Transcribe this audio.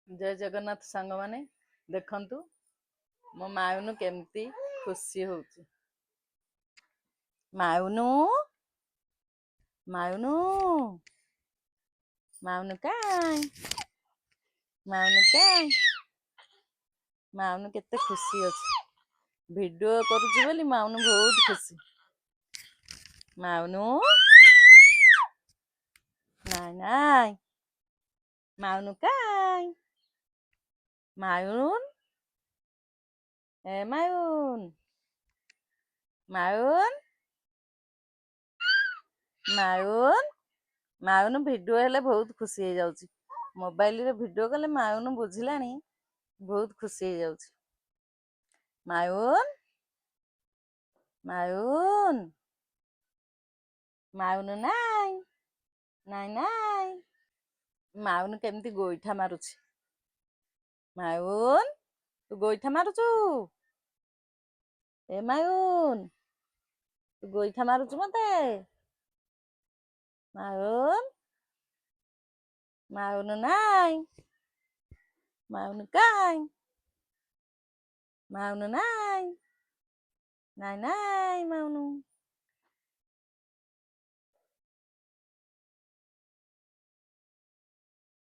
जय जगन्नाथ सांग माने देखंतु मो मायुनु केमती खुशी होउची। मायुनु मायुनु मायुनु काई मायुनु केते खुशी अछि। वीडियो करूची बोली मायुनु बहुत खुशी। मायुनु नाई नाई मायुनु काई मायुन ए मायुन मायुन मायुन मायुनु वीडियो हेले बहुत खुशी हो जाउची। मोबाइल रे वीडियो कले मायुनु बुझिलानी बहुत खुशी हो जाउची। मायुन मायुन मायुनु नाई नाई नाई मायुनु केमती गोईठा मारुची। मायुन तू गोईठा मारुचू ए मायुन तू गोईठा मारुचू मते मायुन मायुनु नाई मायुनु काई मायुनु नाई नाई नाई मायुनु